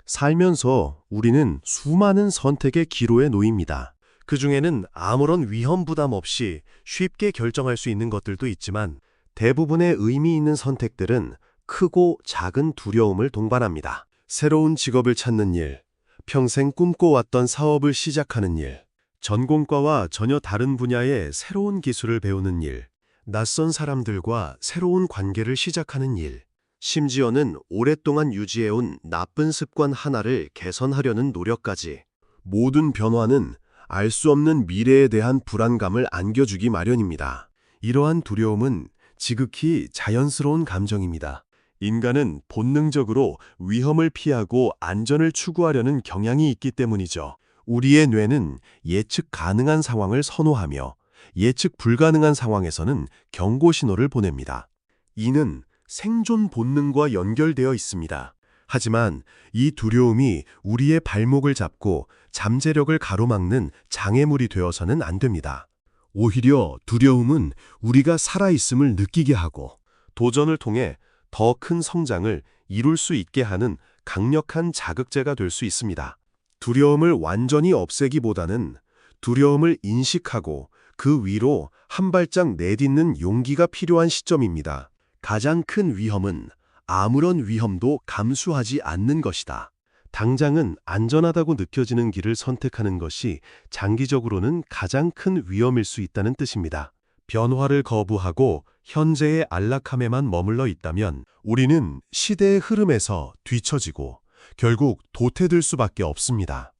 살면서 우리는 수많은 선택의 기로에 놓입니다. 그 중에는 아무런 위험 부담 없이 쉽게 결정할 수 있는 것들도 있지만 대부분의 의미 있는 선택들은 크고 작은 두려움을 동반합니다. 새로운 직업을 찾는 일, 평생 꿈꿔왔던 사업을 시작하는 일, 전공과와 전혀 다른 분야의 새로운 기술을 배우는 일, 낯선 사람들과 새로운 관계를 시작하는 일, 심지어는 오랫동안 유지해온 나쁜 습관 하나를 개선하려는 노력까지. 모든 변화는 알 수 없는 미래에 대한 불안감을 안겨주기 마련입니다. 이러한 두려움은 지극히 자연스러운 감정입니다. 인간은 본능적으로 위험을 피하고 안전을 추구하려는 경향이 있기 때문이죠. 우리의 뇌는 예측 가능한 상황을 선호하며 예측 불가능한 상황에서는 경고 신호를 보냅니다. 이는 생존 본능과 연결되어 있습니다. 하지만 이 두려움이 우리의 발목을 잡고 잠재력을 가로막는 장애물이 되어서는 안 됩니다. 오히려 두려움은 우리가 살아있음을 느끼게 하고 도전을 통해 더 큰 성장을 이룰 수 있게 하는 강력한 자극제가 될 수 있습니다. 두려움을 완전히 없애기보다는 두려움을 인식하고 그 위로 한 발짝 내딛는 용기가 필요한 시점입니다. 가장 큰 위험은 아무런 위험도 감수하지 않는 것이다. 당장은 안전하다고 느껴지는 길을 선택하는 것이 장기적으로는 가장 큰 위험일 수 있다는 뜻입니다. 변화를 거부하고 현재의 안락함에만 머물러 있다면 우리는 시대의 흐름에서 뒤처지고 결국 도태될 수밖에 없습니다.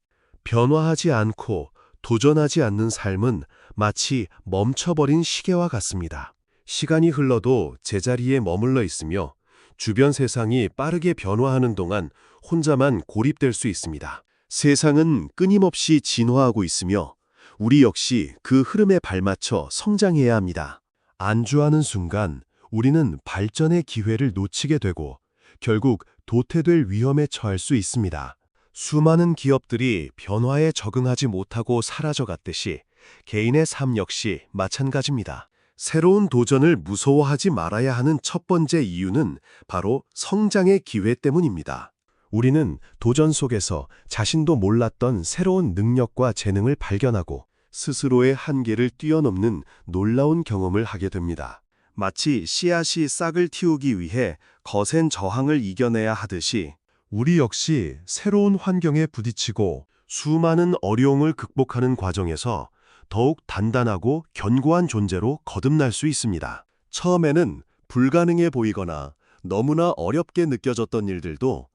변화하지 않고 도전하지 않는 삶은 마치 멈춰버린 시계와 같습니다. 시간이 흘러도 제자리에 머물러 있으며 주변 세상이 빠르게 변화하는 동안 혼자만 고립될 수 있습니다. 세상은 끊임없이 진화하고 있으며 우리 역시 그 흐름에 발맞춰 성장해야 합니다. 안주하는 순간 우리는 발전의 기회를 놓치게 되고 결국 도태될 위험에 처할 수 있습니다. 수많은 기업들이 변화에 적응하지 못하고 사라져갔듯이 개인의 삶 역시 마찬가지입니다. 새로운 도전을 무서워하지 말아야 하는 첫 번째 이유는 바로 성장의 기회 때문입니다. 우리는 도전 속에서 자신도 몰랐던 새로운 능력과 재능을 발견하고 스스로의 한계를 뛰어넘는 놀라운 경험을 하게 됩니다. 마치 씨앗이 싹을 틔우기 위해 거센 저항을 이겨내야 하듯이 우리 역시 새로운 환경에 부딪히고 수많은 어려움을 극복하는 과정에서 더욱 단단하고 견고한 존재로 거듭날 수 있습니다. 처음에는 불가능해 보이거나 너무나 어렵게 느껴졌던 일들도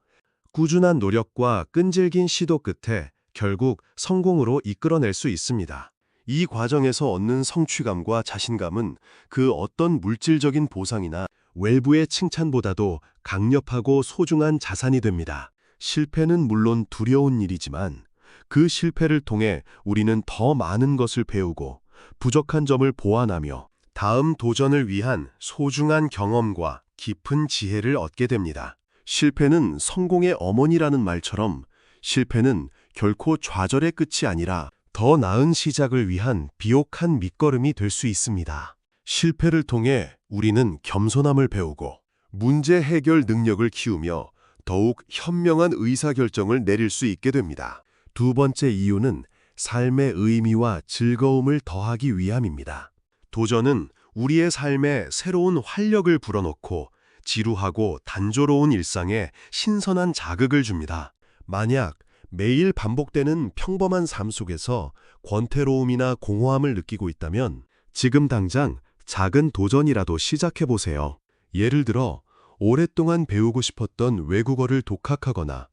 꾸준한 노력과 끈질긴 시도 끝에 결국 성공으로 이끌어낼 수 있습니다. 이 과정에서 얻는 성취감과 자신감은 그 어떤 물질적인 보상이나 외부의 칭찬보다도 강력하고 소중한 자산이 됩니다. 실패는 물론 두려운 일이지만 그 실패를 통해 우리는 더 많은 것을 배우고 부족한 점을 보완하며 다음 도전을 위한 소중한 경험과 깊은 지혜를 얻게 됩니다. 실패는 성공의 어머니라는 말처럼 실패는 결코 좌절의 끝이 아니라 더 나은 시작을 위한 비옥한 밑거름이 될 수 있습니다. 실패를 통해 우리는 겸손함을 배우고 문제 해결 능력을 키우며 더욱 현명한 의사결정을 내릴 수 있게 됩니다. 두 번째 이유는 삶의 의미와 즐거움을 더하기 위함입니다. 도전은 우리의 삶에 새로운 활력을 불어넣고 지루하고 단조로운 일상에 신선한 자극을 줍니다. 만약 매일 반복되는 평범한 삶 속에서 권태로움이나 공허함을 느끼고 있다면 지금 당장 작은 도전이라도 시작해보세요. 예를 들어 오랫동안 배우고 싶었던 외국어를 독학하거나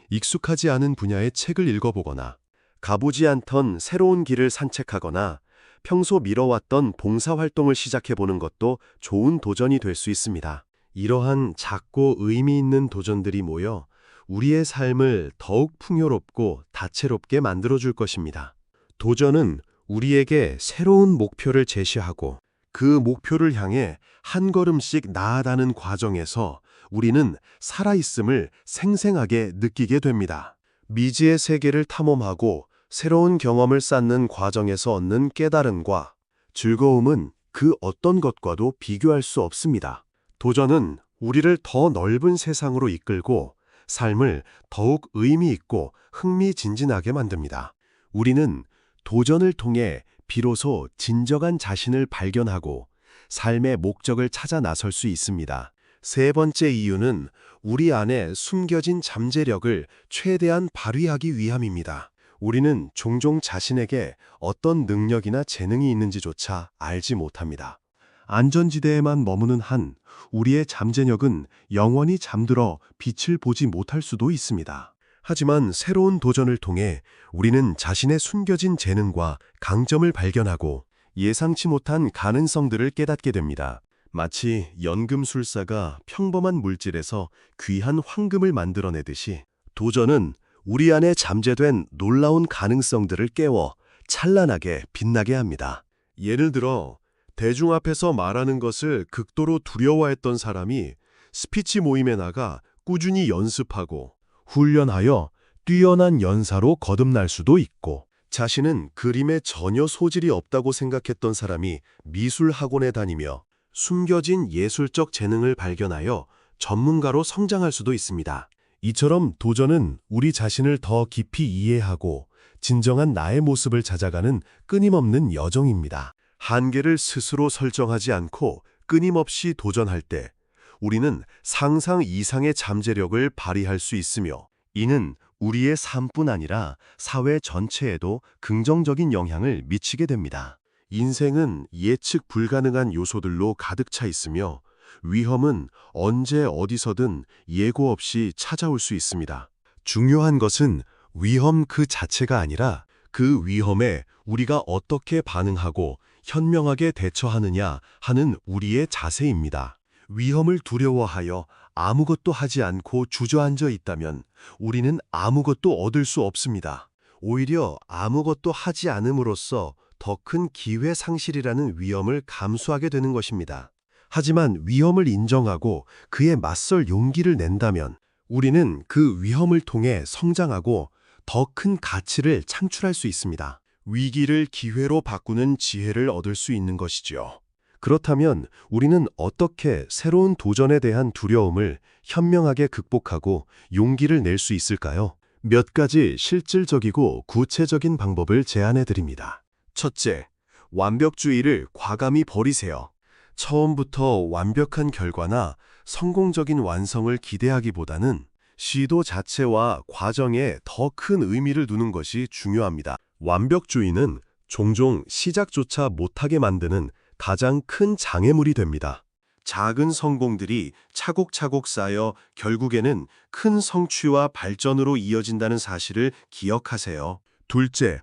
익숙하지 않은 분야의 책을 읽어보거나 가보지 않던 새로운 길을 산책하거나 평소 미뤄왔던 봉사활동을 시작해보는 것도 좋은 도전이 될 수 있습니다. 이러한 작고 의미 있는 도전들이 모여 우리의 삶을 더욱 풍요롭고 다채롭게 만들어줄 것입니다. 도전은 우리에게 새로운 목표를 제시하고 그 목표를 향해 한 걸음씩 나아가는 과정에서 우리는 살아있음을 생생하게 느끼게 됩니다. 미지의 세계를 탐험하고 새로운 경험을 쌓는 과정에서 얻는 깨달음과 즐거움은 그 어떤 것과도 비교할 수 없습니다. 도전은 우리를 더 넓은 세상으로 이끌고 삶을 더욱 의미 있고 흥미진진하게 만듭니다. 우리는 도전을 통해 비로소 진정한 자신을 발견하고 삶의 목적을 찾아 나설 수 있습니다. 세 번째 이유는 우리 안에 숨겨진 잠재력을 최대한 발휘하기 위함입니다. 우리는 종종 자신에게 어떤 능력이나 재능이 있는지조차 알지 못합니다. 안전지대에만 머무는 한 우리의 잠재력은 영원히 잠들어 빛을 보지 못할 수도 있습니다. 하지만 새로운 도전을 통해 우리는 자신의 숨겨진 재능과 강점을 발견하고 예상치 못한 가능성들을 깨닫게 됩니다. 마치 연금술사가 평범한 물질에서 귀한 황금을 만들어내듯이 도전은 우리 안에 잠재된 놀라운 가능성들을 깨워 찬란하게 빛나게 합니다. 예를 들어 대중 앞에서 말하는 것을 극도로 두려워했던 사람이 스피치 모임에 나가 꾸준히 연습하고 훈련하여 뛰어난 연사로 거듭날 수도 있고, 자신은 그림에 전혀 소질이 없다고 생각했던 사람이 미술 학원에 다니며 숨겨진 예술적 재능을 발견하여 전문가로 성장할 수도 있습니다. 이처럼 도전은 우리 자신을 더 깊이 이해하고 진정한 나의 모습을 찾아가는 끊임없는 여정입니다. 한계를 스스로 설정하지 않고 끊임없이 도전할 때 우리는 상상 이상의 잠재력을 발휘할 수 있으며, 이는 우리의 삶뿐 아니라 사회 전체에도 긍정적인 영향을 미치게 됩니다. 인생은 예측 불가능한 요소들로 가득 차 있으며 위험은 언제 어디서든 예고 없이 찾아올 수 있습니다. 중요한 것은 위험 그 자체가 아니라 그 위험에 우리가 어떻게 반응하고 현명하게 대처하느냐 하는 우리의 자세입니다. 위험을 두려워하여 아무것도 하지 않고 주저앉아 있다면 우리는 아무것도 얻을 수 없습니다. 오히려 아무것도 하지 않음으로써 더 큰 기회 상실이라는 위험을 감수하게 되는 것입니다. 하지만 위험을 인정하고 그에 맞설 용기를 낸다면 우리는 그 위험을 통해 성장하고 더 큰 가치를 창출할 수 있습니다. 위기를 기회로 바꾸는 지혜를 얻을 수 있는 것이죠. 그렇다면 우리는 어떻게 새로운 도전에 대한 두려움을 현명하게 극복하고 용기를 낼 수 있을까요? 몇 가지 실질적이고 구체적인 방법을 제안해 드립니다. 첫째, 완벽주의를 과감히 버리세요. 처음부터 완벽한 결과나 성공적인 완성을 기대하기보다는 시도 자체와 과정에 더 큰 의미를 두는 것이 중요합니다. 완벽주의는 종종 시작조차 못하게 만드는 가장 큰 장애물이 됩니다. 작은 성공들이 차곡차곡 쌓여 결국에는 큰 성취와 발전으로 이어진다는 사실을 기억하세요. 둘째,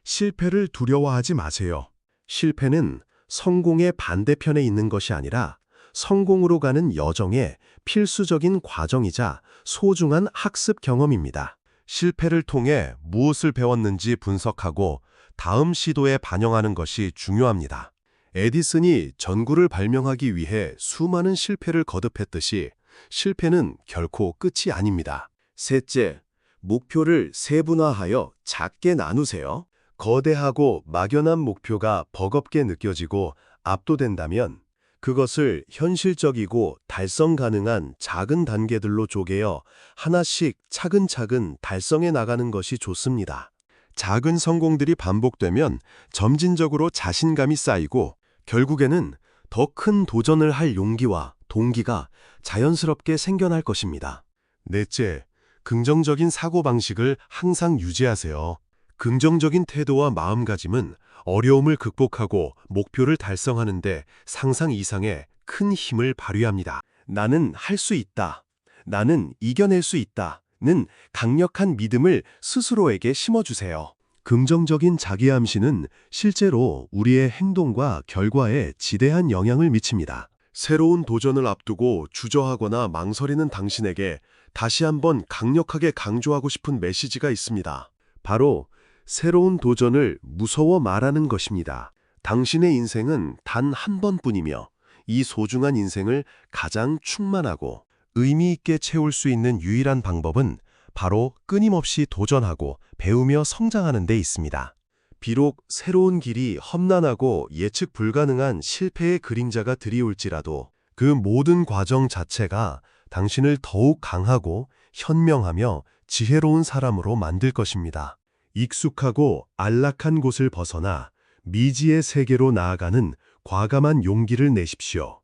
실패를 두려워하지 마세요. 실패는 성공의 반대편에 있는 것이 아니라 성공으로 가는 여정의 필수적인 과정이자 소중한 학습 경험입니다. 실패를 통해 무엇을 배웠는지 분석하고 다음 시도에 반영하는 것이 중요합니다. 에디슨이 전구를 발명하기 위해 수많은 실패를 거듭했듯이 실패는 결코 끝이 아닙니다. 셋째, 목표를 세분화하여 작게 나누세요. 거대하고 막연한 목표가 버겁게 느껴지고 압도된다면 그것을 현실적이고 달성 가능한 작은 단계들로 쪼개어 하나씩 차근차근 달성해 나가는 것이 좋습니다. 작은 성공들이 반복되면 점진적으로 자신감이 쌓이고 결국에는 더 큰 도전을 할 용기와 동기가 자연스럽게 생겨날 것입니다. 넷째, 긍정적인 사고방식을 항상 유지하세요. 긍정적인 태도와 마음가짐은 어려움을 극복하고 목표를 달성하는 데 상상 이상의 큰 힘을 발휘합니다. 나는 할 수 있다. 나는 이겨낼 수 있다는 강력한 믿음을 스스로에게 심어주세요. 긍정적인 자기암시는 실제로 우리의 행동과 결과에 지대한 영향을 미칩니다. 새로운 도전을 앞두고 주저하거나 망설이는 당신에게 다시 한번 강력하게 강조하고 싶은 메시지가 있습니다. 바로 새로운 도전을 무서워 말하는 것입니다. 당신의 인생은 단 한 번뿐이며 이 소중한 인생을 가장 충만하고 의미 있게 채울 수 있는 유일한 방법은 바로 끊임없이 도전하고 배우며 성장하는 데 있습니다. 비록 새로운 길이 험난하고 예측 불가능한 실패의 그림자가 드리울지라도 그 모든 과정 자체가 당신을 더욱 강하고 현명하며 지혜로운 사람으로 만들 것입니다. 익숙하고 안락한 곳을 벗어나 미지의 세계로 나아가는 과감한 용기를 내십시오.